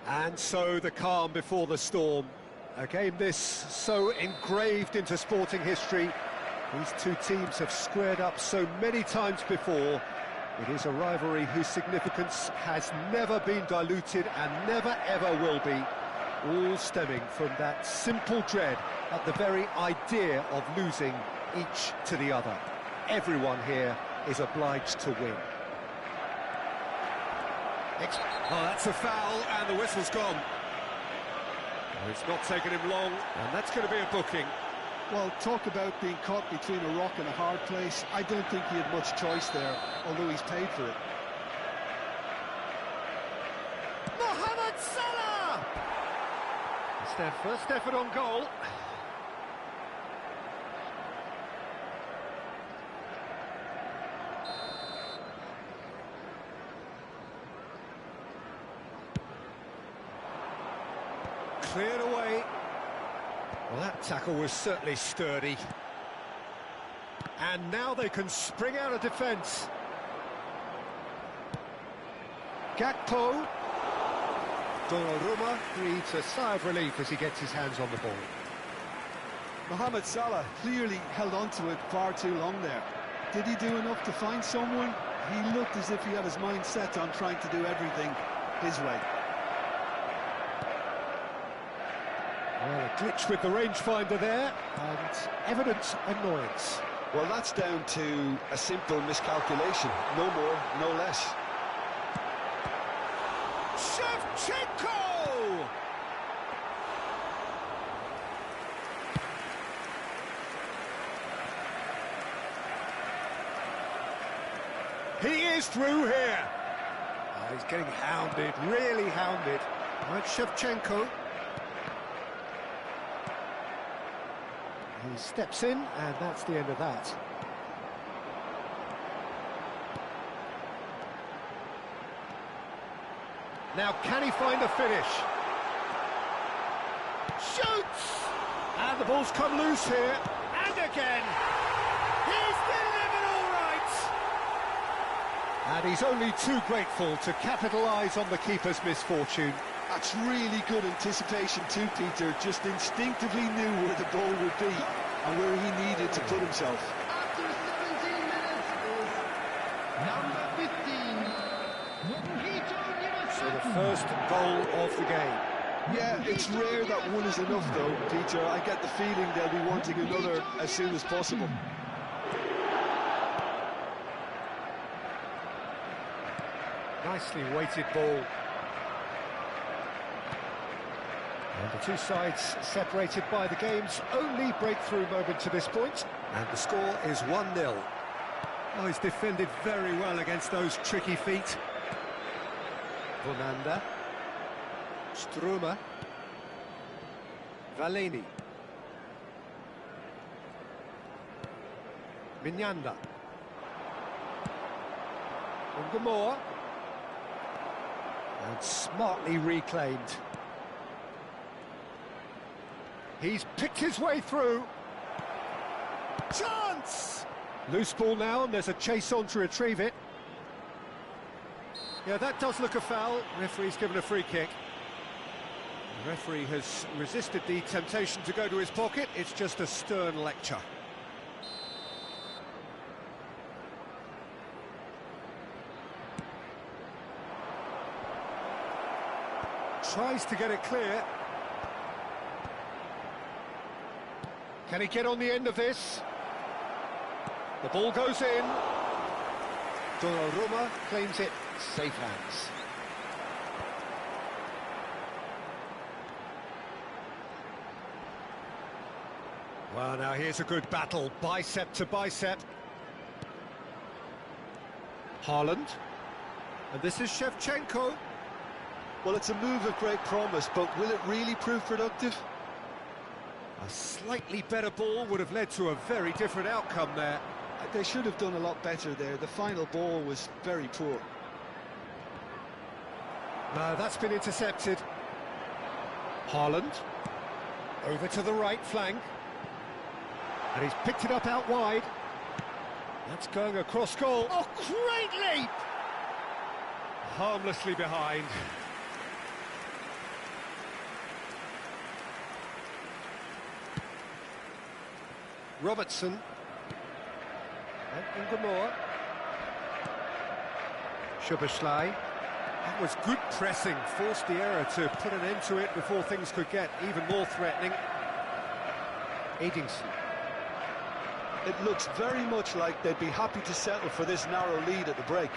And so the calm before the storm. A game this so engraved into sporting history. These two teams have squared up so many times before. It is a rivalry whose significance has never been diluted and never ever will be. All stemming from that simple dread at the very idea of losing each to the other. Everyone here is obliged to win. Oh, that's a foul, and the whistle's gone. Oh, it's not taken him long, and that's going to be a booking. Well, talk about being caught between a rock and a hard place. I don't think he had much choice there, although he's paid for it. Mohamed Salah! It's their first effort on goal. Cleared away. Well, that tackle was certainly sturdy. And now they can spring out of defence. Gakpo. Donnarumma breathes a sigh of relief as he gets his hands on the ball. Mohamed Salah clearly held on to it far too long there. Did he do enough to find someone? He looked as if he had his mind set on trying to do everything his way. Well, a glitch with the rangefinder there, and evident annoyance. Well, that's down to a simple miscalculation. No more, no less. Shevchenko! He is through here. Oh, he's getting hounded, really hounded. Right, Shevchenko. He steps in, and that's the end of that. Now, can he find a finish? Shoots! And the ball's come loose here. And again. He's delivered all right. And he's only too grateful to capitalise on the keeper's misfortune. That's really good anticipation too, Peter. Just instinctively knew where the ball would be and where he needed to put himself. After 17 minutes is number 15. So the first goal of the game. Yeah, it's rare that one is enough though, Peter. I get the feeling they'll be wanting another as soon as possible. Nicely weighted ball. And the two sides separated by the game's only breakthrough moment to this point. And the score is 1-0. Oh, he's defended very well against those tricky feet. Bonanda. Struma. Valeni. Mignanda. Ungamor. And smartly reclaimed. He's picked his way through. Chance! Loose ball now, and there's a chase on to retrieve it. Yeah, that does look a foul. Referee's given a free kick. The referee has resisted the temptation to go to his pocket. It's just a stern lecture. Tries to get it clear. Can he get on the end of this? The ball goes in. Donnarumma claims it. Safe hands. Well, now here's a good battle, bicep to bicep. Haaland. And this is Shevchenko. Well, it's a move of great promise, but will it really prove productive? A slightly better ball would have led to a very different outcome there. They should have done a lot better there. The final ball was very poor. No, that's been intercepted. Haaland. Over to the right flank. And he's picked it up out wide. That's going across goal. Oh, great leap! Harmlessly behind. Robertson. And Ungamor. Szoboszlai. That was good pressing, forced the error to put an end to it before things could get even more threatening. Edingson. It looks very much like they'd be happy to settle for this narrow lead at the break.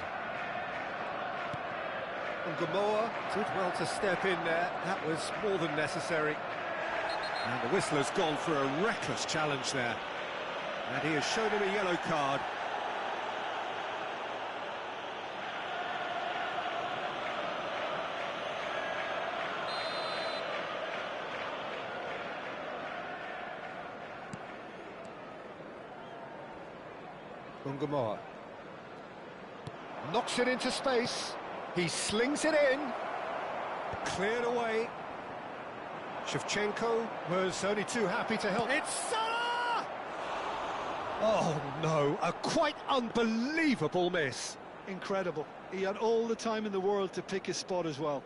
Ungamor did well to step in there. That was more than necessary. And the whistle has gone for a reckless challenge there. And he has shown him a yellow card. Ungamor knocks it into space. He slings it in. Cleared away. Shevchenko was only too happy to help. It's Salah! Oh no, a quite unbelievable miss. Incredible. He had all the time in the world to pick his spot as well.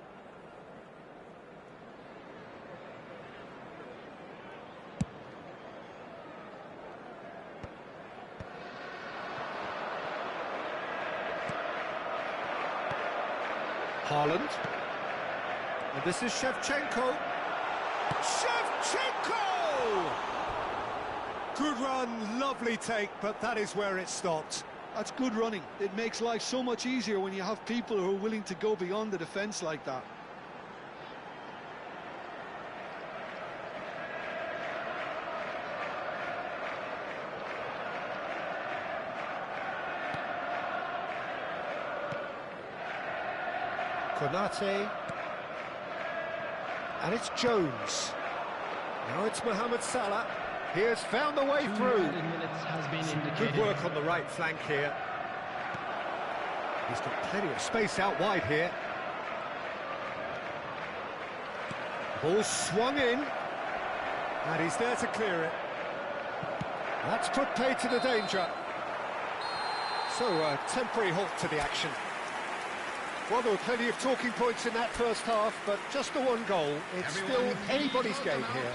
Haaland. And this is Shevchenko. Shevchenko! Good run, lovely take, but that is where it stopped. That's good running. It makes life so much easier when you have people who are willing to go beyond the defence like that. Konate. And it's Jones. Now it's Mohamed Salah. He has found the way through. Good work on the right flank here. He's got plenty of space out wide here. Ball swung in. And he's there to clear it. That's put pay to the danger. So a temporary halt to the action. Well, there were plenty of talking points in that first half, but just the one goal. It's still anybody's game here.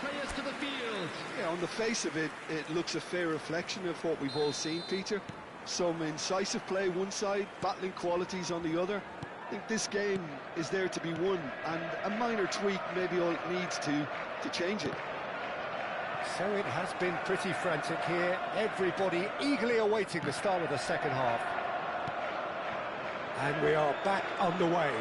Yeah, on the face of it, it looks a fair reflection of what we've all seen, Peter. Some incisive play one side, battling qualities on the other. I think this game is there to be won, and a minor tweak maybe all it needs to change it. So it has been pretty frantic here. Everybody eagerly awaiting the start of the second half. And we are back underway.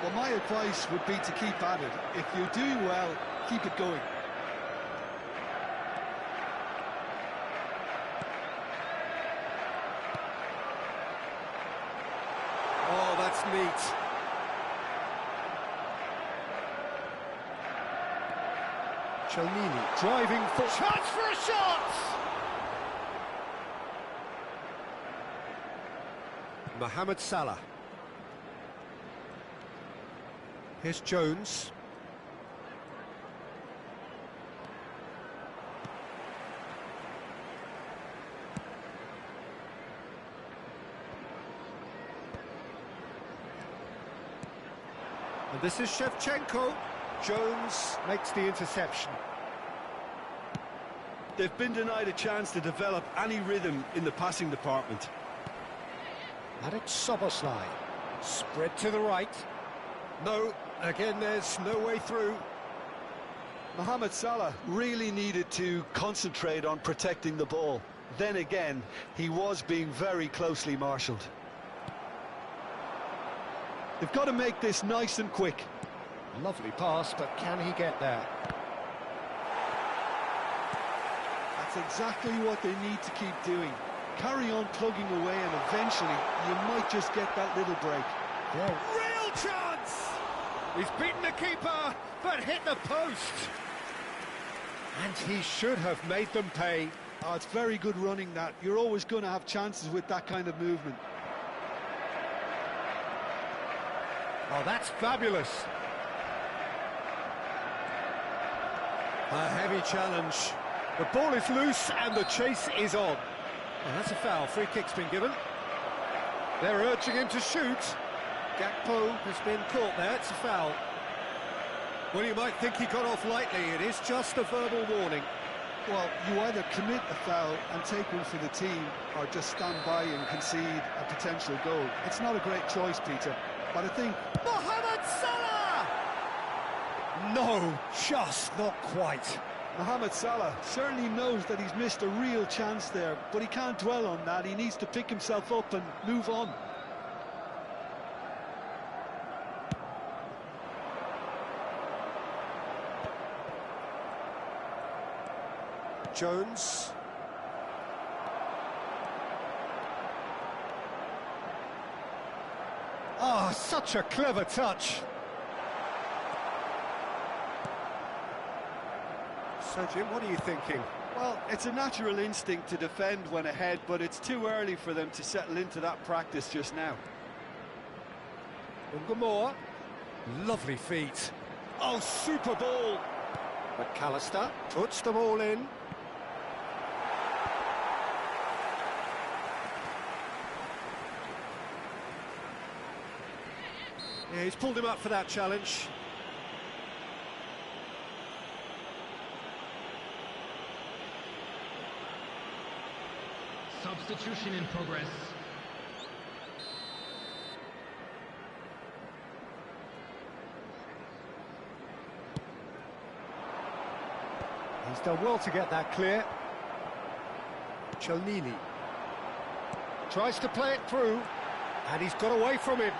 Well, my advice would be to keep at it. If you're doing well, keep it going. Oh, that's neat. Chelnini driving for... Chance for a shot! Mohamed Salah. Here's Jones. And this is Shevchenko. Jones makes the interception. They've been denied a chance to develop any rhythm in the passing department. And it's Soboslai. Spread to the right. No, again, there's no way through. Mohamed Salah really needed to concentrate on protecting the ball. Then again, he was being very closely marshalled. They've got to make this nice and quick. Lovely pass, but can he get there? That's exactly what they need to keep doing. Carry on plugging away, and eventually you might just get that little break. Yeah. Real chance! He's beaten the keeper, but hit the post. And he should have made them pay. Oh, it's very good running, that. You're always going to have chances with that kind of movement. Oh, that's fabulous. A heavy challenge. The ball is loose and the chase is on. And that's a foul. Free kick's been given. They're urging him to shoot. Gakpo has been caught there. It's a foul. Well, you might think he got off lightly. It is just a verbal warning. Well, you either commit a foul and take one for the team, or just stand by and concede a potential goal. It's not a great choice, Peter, but I think... Mohamed Salah! No, just not quite. Mohamed Salah certainly knows that he's missed a real chance there, but he can't dwell on that. He needs to pick himself up and move on. Jones. Ah, such a clever touch. So, Jim, what are you thinking? Well, it's a natural instinct to defend when ahead, but it's too early for them to settle into that practice just now. Ungamore. Lovely feet. Oh, super ball. But McAllister puts the ball in. Yeah, he's pulled him up for that challenge. Substitution in progress. He's done well to get that clear. Chelnini tries to play it through, and he's got away from him.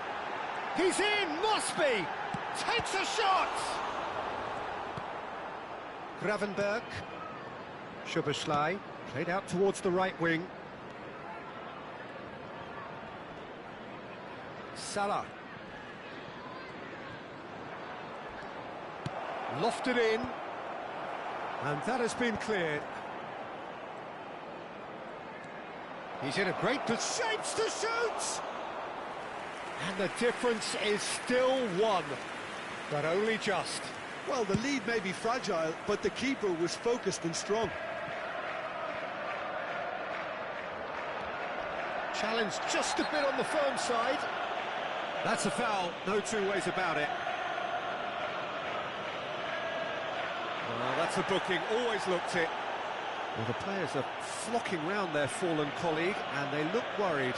He's in, must be! Takes a shot! Gravenberg. Szoboszlai played out towards the right wing. Salah. Lofted in. And that has been cleared. He's in a great position, shapes to shoot! And the difference is still one, but only just. Well, the lead may be fragile, but the keeper was focused and strong. Challenge just a bit on the firm side. That's a foul, no two ways about it. Well, that's a booking, always looked it. Well, the players are flocking round their fallen colleague, and they look worried.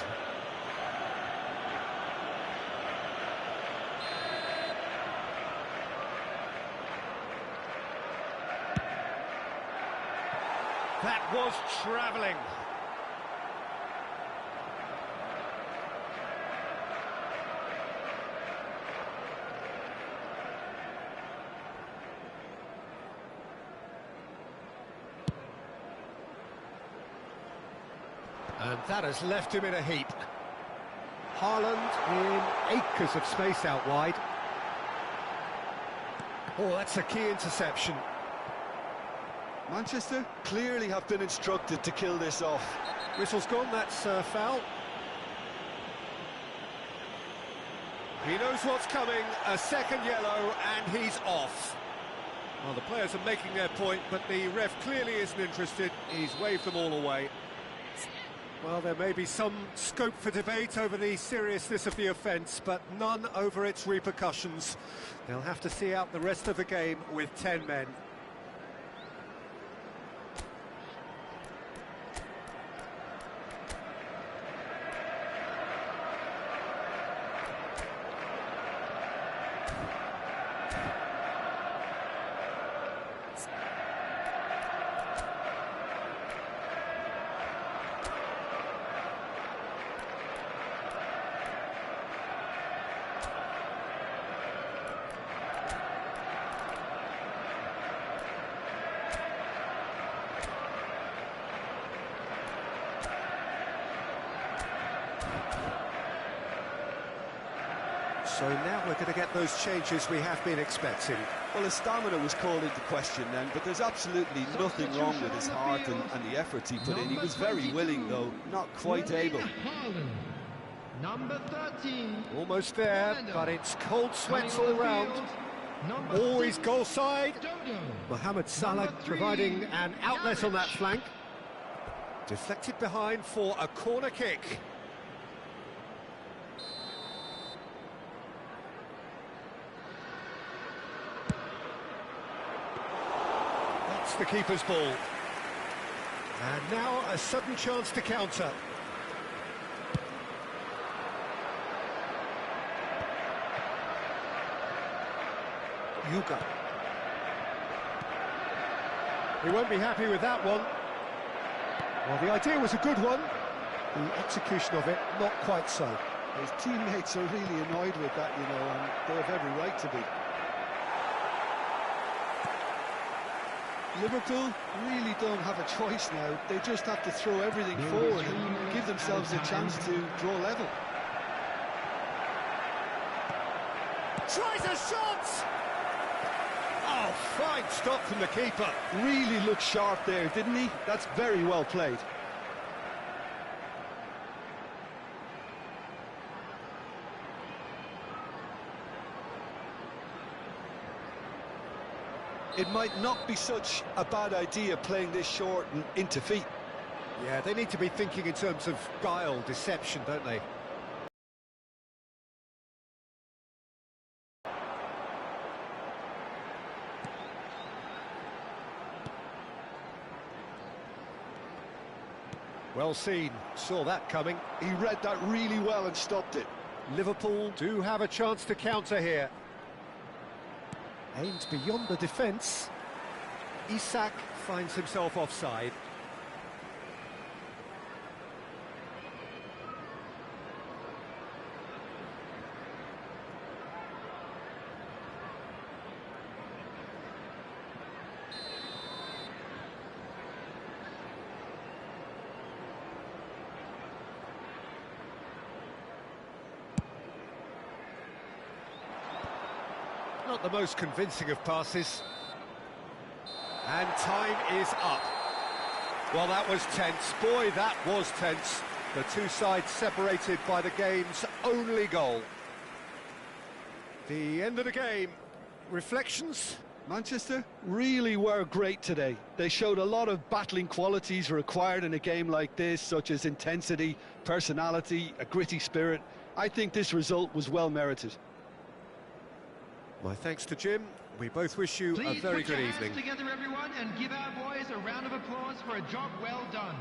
That was travelling. And that has left him in a heap. Haaland in acres of space out wide. Oh, that's a key interception. Manchester clearly have been instructed to kill this off. Whistle's gone, that's foul. He knows what's coming, a second yellow, and he's off. Well, the players are making their point, but the ref clearly isn't interested. He's waved them all away. Well, there may be some scope for debate over the seriousness of the offence, but none over its repercussions. They'll have to see out the rest of the game with 10 men. So now we're going to get those changes we have been expecting. Well, his stamina was called into question then, but there's absolutely nothing wrong with his heart and the efforts he put in. He was very willing, though, not quite able. Number 13. Almost there, but it's cold sweats all round. Always goal side. Mohamed Salah providing an outlet on that flank. Deflected behind for a corner kick. That's the keeper's ball. And now a sudden chance to counter. Yuga. He won't be happy with that one. Well, the idea was a good one. The execution of it, not quite so. His teammates are really annoyed with that, you know, and they have every right to be. Liverpool really don't have a choice now. They just have to throw everything forward and give themselves a chance to draw level. Tries a shot! Oh, fine stop from the keeper. Really looked sharp there, didn't he? That's very well played. It might not be such a bad idea playing this short and into feet. Yeah, they need to be thinking in terms of guile, deception, don't they? Well seen, saw that coming. He read that really well and stopped it. Liverpool do have a chance to counter here. Aimed beyond the defence. Isak finds himself offside. Not the most convincing of passes. And time is up. Well, that was tense. Boy, that was tense. The two sides separated by the game's only goal. The end of the game. Reflections? Manchester really were great today. They showed a lot of battling qualities required in a game like this, such as intensity, personality, a gritty spirit. I think this result was well merited. My thanks to Jim. We both wish you a very good evening. Please put your hands together, everyone, and give our boys a round of applause for a job well done.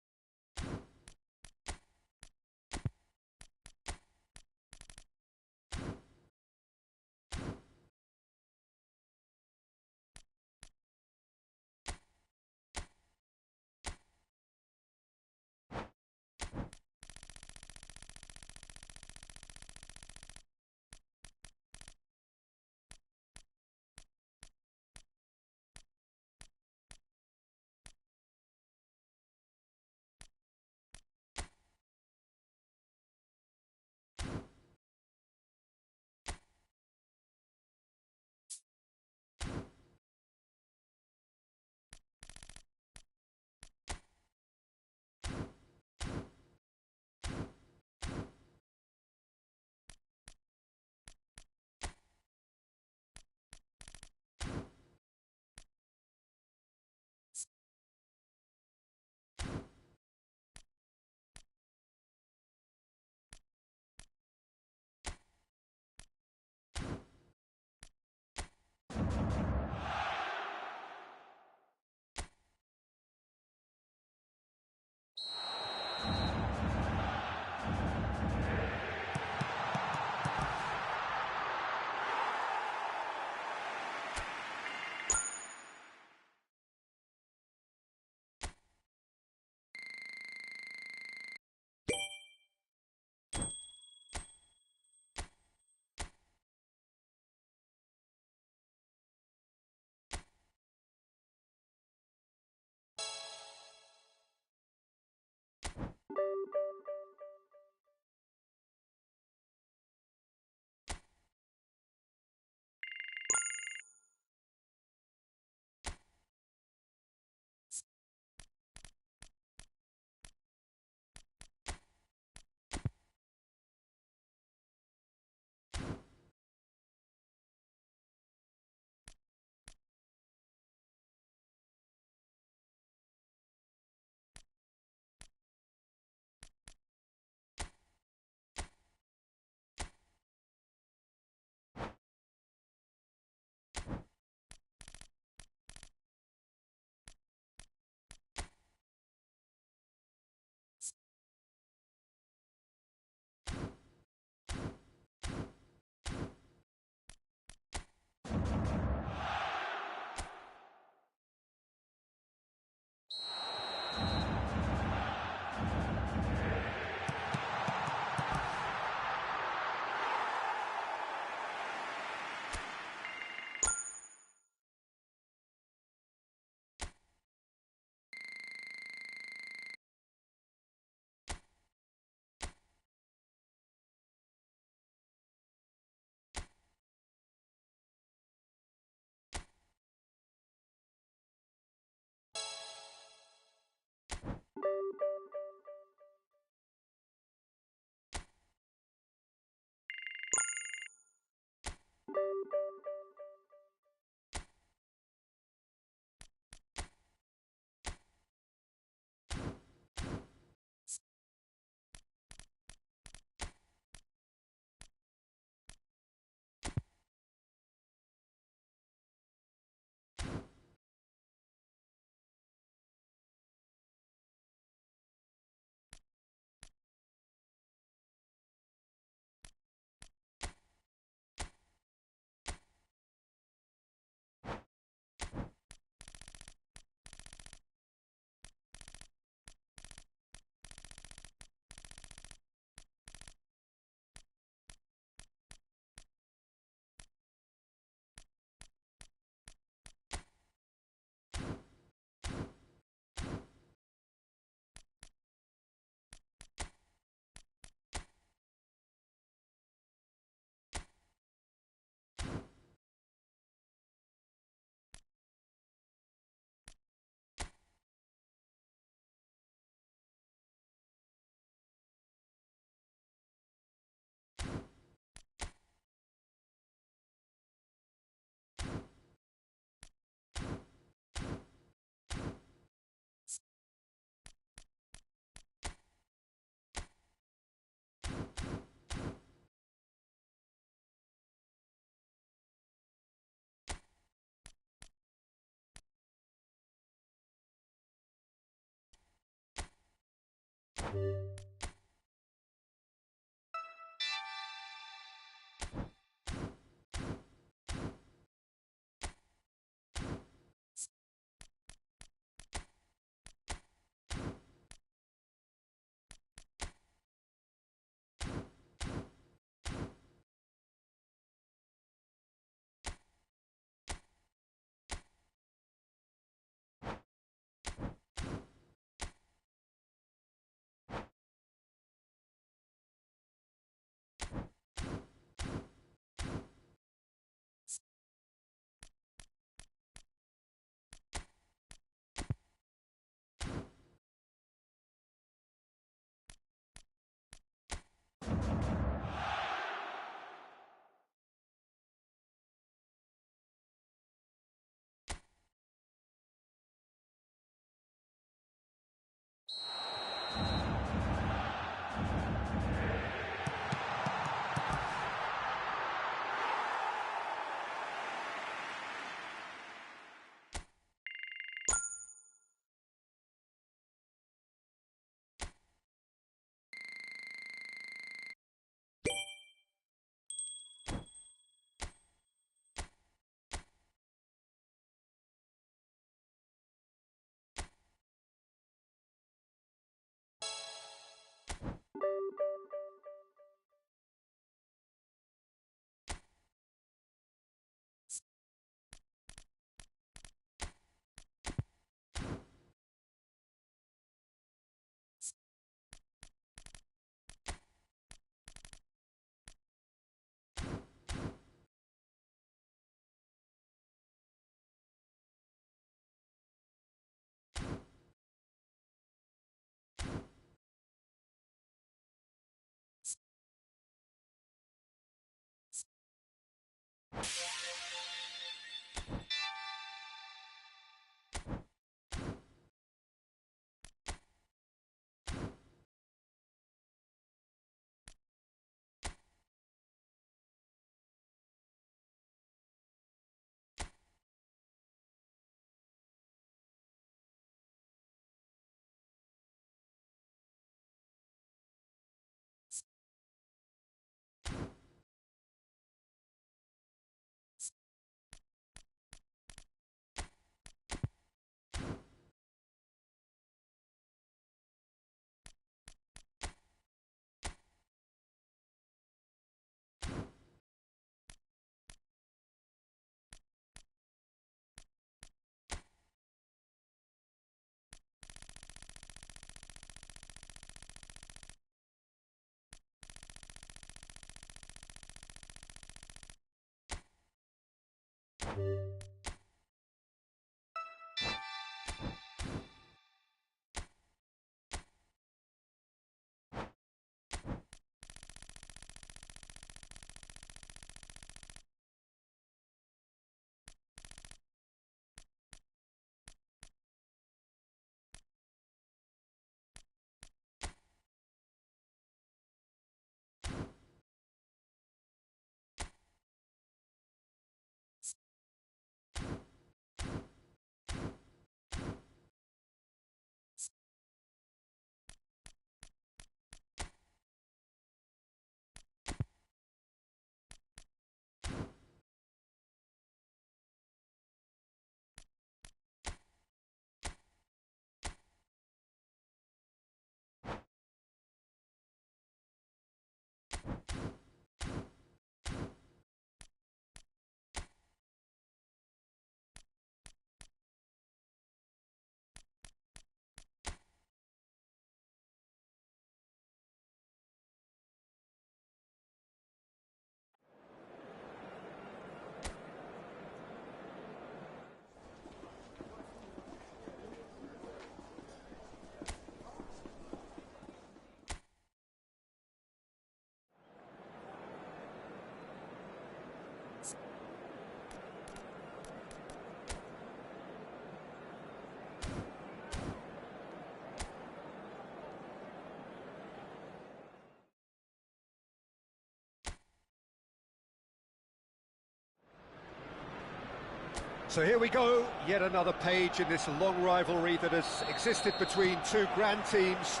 So here we go, yet another page in this long rivalry that has existed between two grand teams.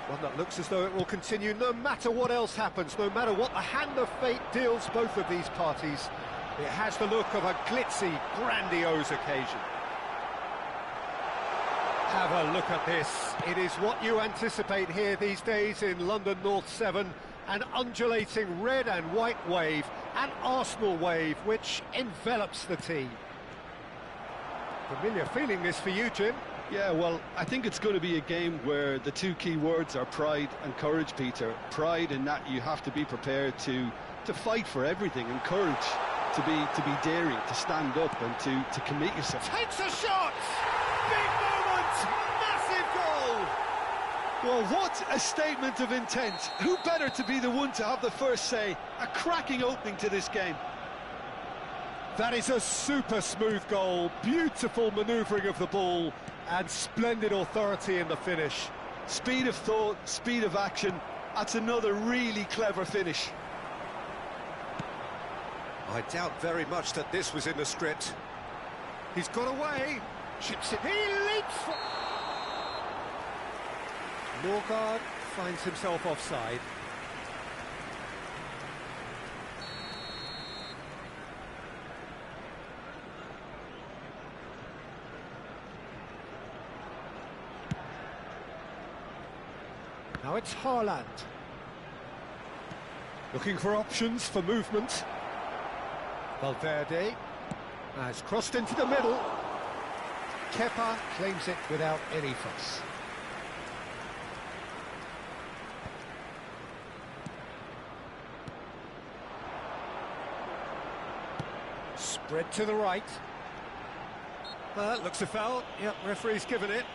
One that looks as though it will continue no matter what else happens, no matter what the hand of fate deals both of these parties. It has the look of a glitzy, grandiose occasion. Have a look at this. It is what you anticipate here these days in London North 7. An undulating red and white wave, an Arsenal wave, which envelops the team. Familiar feeling this for you, Jim? Yeah, well, I think it's going to be a game where the two key words are pride and courage, Peter. Pride in that you have to be prepared to fight for everything, and courage to be daring, to stand up and to commit yourself. Takes a shot! Big moment! Massive goal! Well, what a statement of intent. Who better to be the one to have the first say? A cracking opening to this game. That is a super smooth goal, beautiful manoeuvring of the ball, and splendid authority in the finish. Speed of thought, speed of action. That's another really clever finish. I doubt very much that this was in the script. He's got away. Chips it. He leaps for... Norgard finds himself offside. Now it's Haaland. Looking for options for movement. Valverde has crossed into the middle. Kepa claims it without any fuss. Spread to the right. Looks a foul. Yep, referee's given it.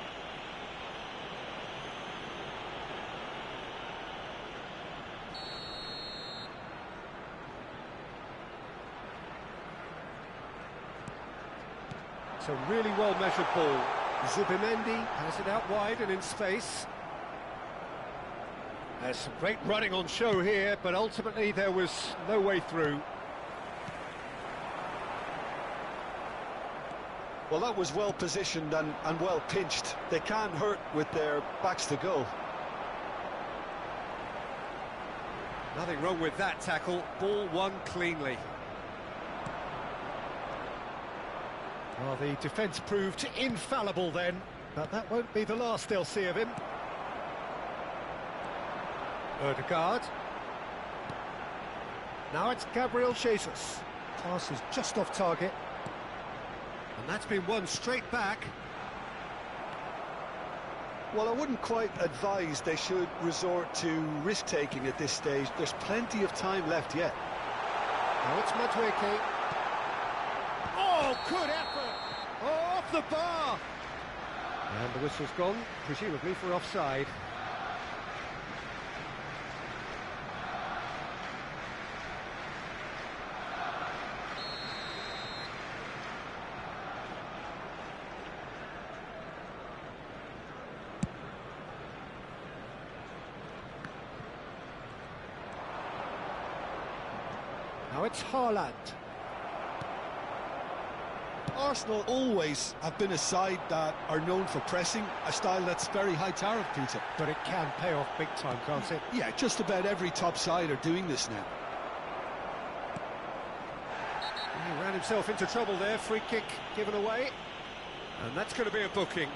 It's a really well-measured ball. Zubimendi has it out wide and in space. There's some great running on show here, but ultimately there was no way through. Well, that was well positioned and well pinched. They can't hurt with their backs to goal. Nothing wrong with that tackle. Ball won cleanly. Well, the defence proved infallible then, but that won't be the last they'll see of him. Ødegaard. Now it's Gabriel Jesus. Pass is just off target. And that's been won straight back. Well, I wouldn't quite advise they should resort to risk-taking at this stage. There's plenty of time left yet. Now it's Madueke. Oh, good effort! Oh, off the bar! And the whistle's gone, presumably for offside. Now it's Haaland. Arsenal always have been a side that are known for pressing, a style that's very high tariff, Peter. But it can pay off big time, can't it? Yeah, just about every top side are doing this now. He ran himself into trouble there, free kick given away. And that's going to be a booking.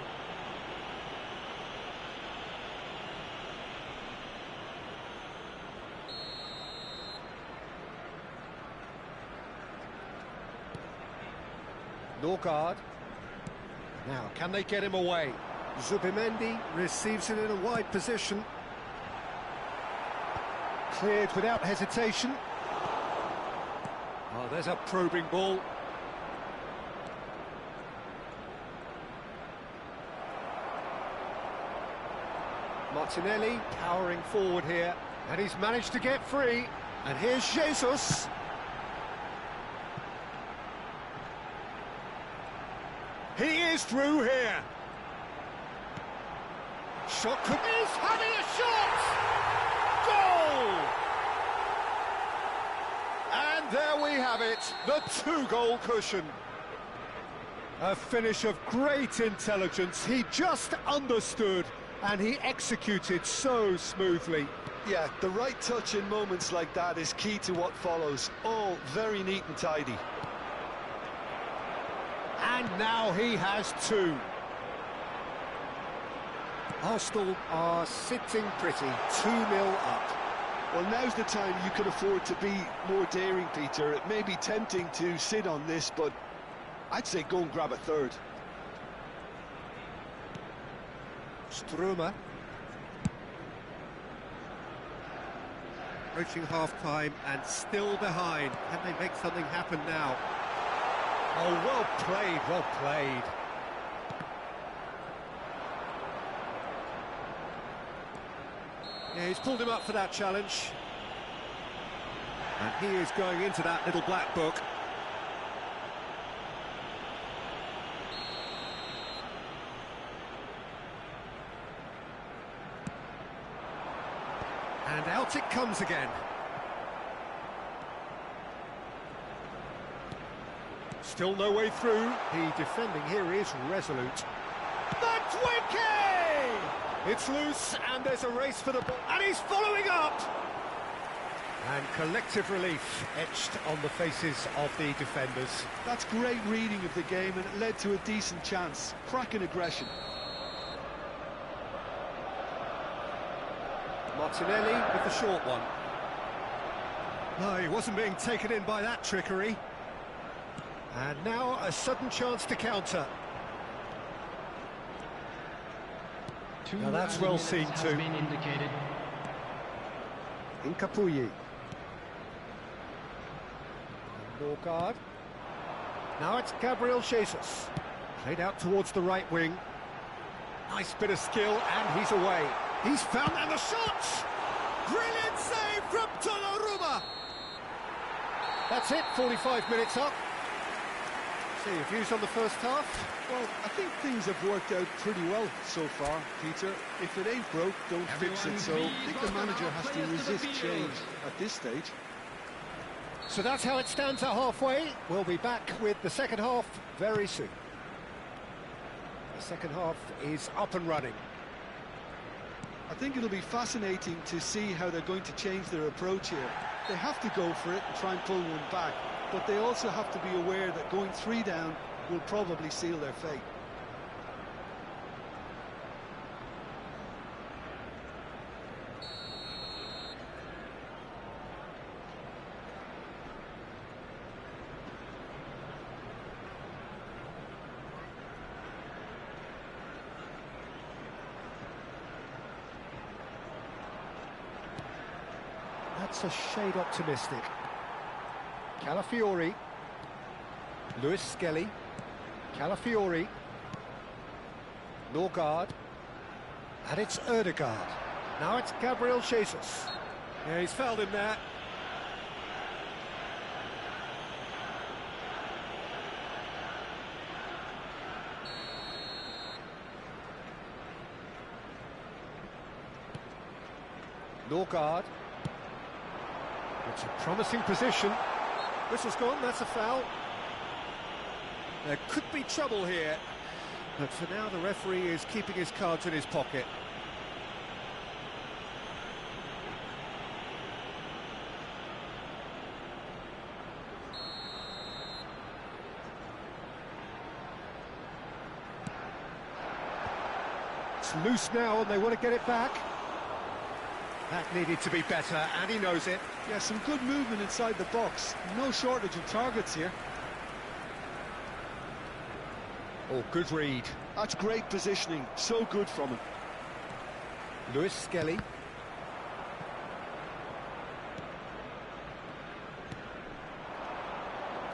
Norgard. Now, can they get him away? Zubimendi receives it in a wide position. Cleared without hesitation. Oh, there's a probing ball. Martinelli powering forward here, and he's managed to get free. And here's Jesus. He is through here. Shot could... He's having a shot! Goal! And there we have it, the two-goal cushion. A finish of great intelligence. He just understood And he executed so smoothly. Yeah, the right touch in moments like that is key to what follows. All very neat and tidy. And now he has two. Arsenal are sitting pretty, 2-0 up. Well, now's the time you can afford to be more daring, Peter. It may be tempting to sit on this, but I'd say go and grab a third. Struma. Approaching half-time and still behind. Can they make something happen now? Oh, well played, well played. Yeah, he's pulled him up for that challenge. And he is going into that little black book. And out it comes again. Still no way through. The defending here is resolute. Matwicki! It's loose, and there's a race for the ball. And he's following up! And collective relief etched on the faces of the defenders. That's great reading of the game, and it led to a decent chance. Cracking aggression. Martinelli with the short one. No, he wasn't being taken in by that trickery. And now a sudden chance to counter. Now that's well seen too. Incapuyi. Norgard. Now it's Gabriel Jesus. Played out towards the right wing. Nice bit of skill, and he's away. He's found, and the shot! Brilliant save from Donnarumma! That's it, 45 minutes up. See your views on the first half? Well, I think things have worked out pretty well so far, Peter. If it ain't broke, don't fix it. So I think the manager has to resist change at this stage. So that's how it stands at halfway. We'll be back with the second half very soon. The second half is up and running. I think it'll be fascinating to see how they're going to change their approach here. They have to go for it and try and pull one back, but they also have to be aware that going 3 down will probably seal their fate. That's a shade optimistic. Calafiori. Lewis Skelly. Calafiori. Norgard. And it's Ødegaard. Now it's Gabriel Jesus. Yeah, he's fouled him there. Norgard. It's a promising position. Whistle's gone, that's a foul. There could be trouble here, but for now the referee is keeping his cards in his pocket. It's loose now and they want to get it back. That needed to be better, and he knows it. Yeah, some good movement inside the box. No shortage of targets here. Oh, good read. That's great positioning. So good from him. Lewis Skelly.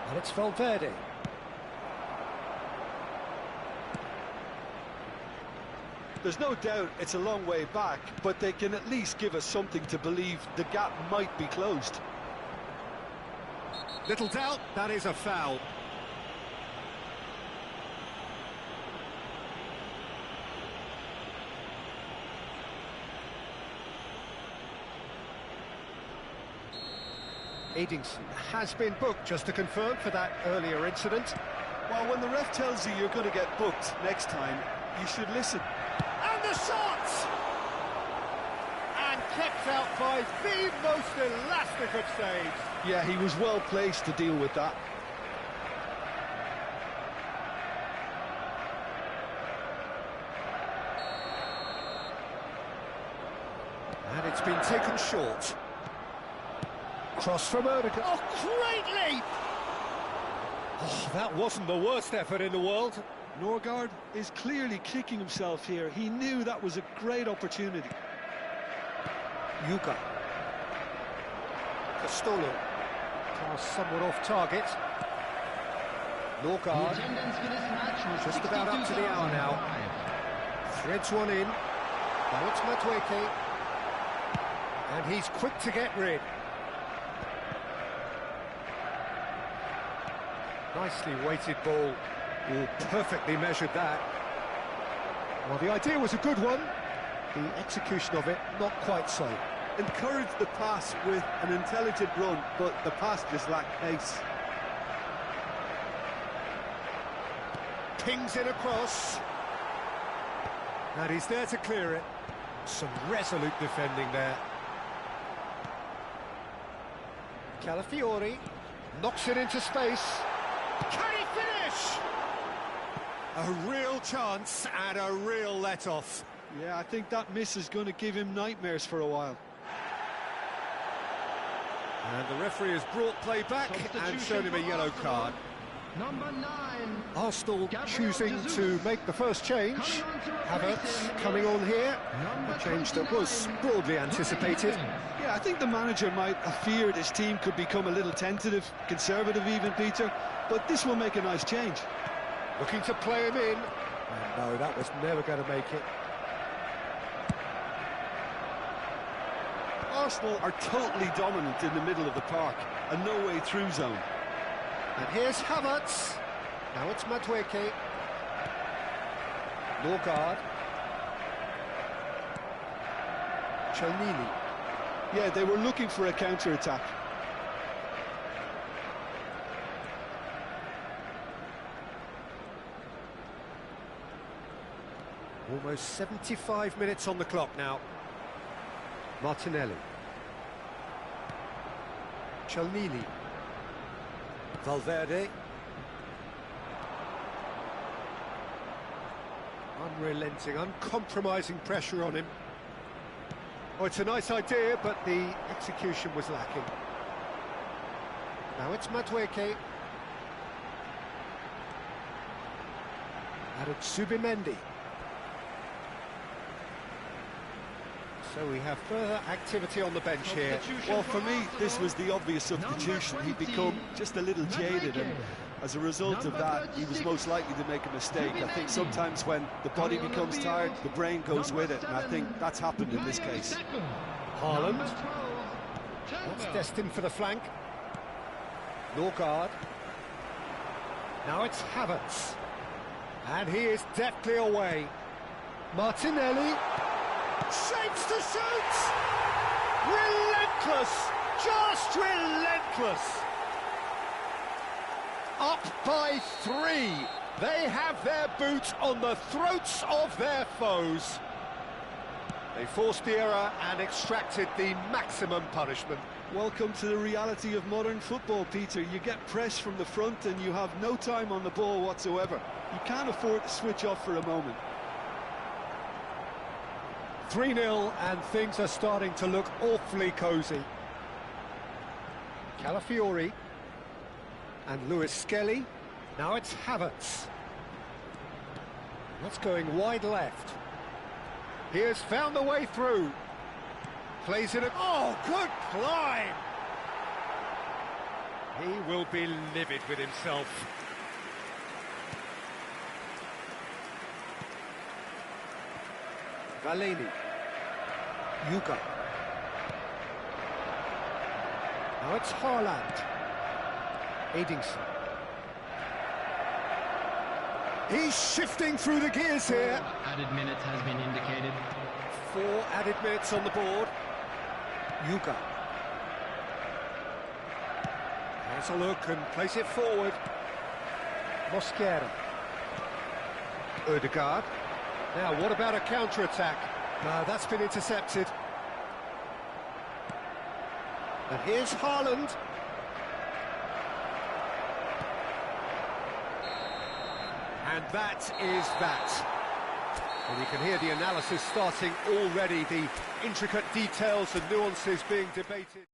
And it's Valverde. There's no doubt it's a long way back, but they can at least give us something to believe the gap might be closed. Little doubt, that is a foul. Edingson has been booked, just to confirm, for that earlier incident. Well, when the ref tells you you're going to get booked next time, you should listen. And And the shot! And kept out by the most elastic of saves. Yeah, he was well placed to deal with that. And it's been taken short. Cross from Odegaard. Oh, great leap! Oh, that wasn't the worst effort in the world. Norgard is clearly kicking himself here. He knew that was a great opportunity. Yuka. Castolo. Pass somewhat off target. Norgard. Just about up to the hour now. Threads one in. Now it's Madueke. And he's quick to get rid. Nicely weighted ball. Oh, perfectly measured that. Well, the idea was a good one. The execution of it, not quite so. Encouraged the pass with an intelligent run, but the pass just lacked pace. Pings it across. And he's there to clear it. Some resolute defending there. Calafiori knocks it into space. Can he finish? A real chance and a real let-off. Yeah, I think that miss is going to give him nightmares for a while. And the referee has brought play back and shown him a yellow card. Number 9. Arsenal choosing to make the first change. Havertz coming on here. A change that was broadly anticipated. Yeah, I think the manager might have feared his team could become a little tentative, conservative even, Peter, but this will make a nice change. Looking to play him in. And no, that was never going to make it. Arsenal are totally dominant in the middle of the park, a no-way through zone. And here's Havertz. Now it's Madueke. Norgard. Chelnini. Yeah, they were looking for a counter-attack. Almost 75 minutes on the clock now. Martinelli. Chelnini. Valverde. Unrelenting, uncompromising pressure on him. Oh, it's a nice idea, but the execution was lacking. Now it's Madueke. Added Subimendi. So we have further activity on the bench here. Well, for me, this was the obvious substitution. He'd become just a little jaded, and as a result of that, he was most likely to make a mistake. I think sometimes when the body becomes tired, the brain goes with it, and I think that's happened in this case. Haaland. That's destined for the flank. Norgard. Now it's Havertz. And he is deftly away. Martinelli. Shapes to shoot! Relentless! Just relentless! Up by 3. They have their boot on the throats of their foes. They forced the error and extracted the maximum punishment. Welcome to the reality of modern football, Peter. You get press from the front and you have no time on the ball whatsoever. You can't afford to switch off for a moment. 3-0 and things are starting to look awfully cosy. Calafiori and Lewis Skelly. Now it's Havertz. That's going wide left. He has found the way through. Plays it. Oh, good climb! He will be livid with himself. Valeni. Yuka. Now it's Haaland. Edingson. He's shifting through the gears here. Added minutes has been indicated. 4 added minutes on the board. Yuka. Has a look and plays it forward. Mosquera. Odegaard. Now, what about a counter-attack? That's been intercepted. And here's Haaland. And that is that. And you can hear the analysis starting already, the intricate details and nuances being debated.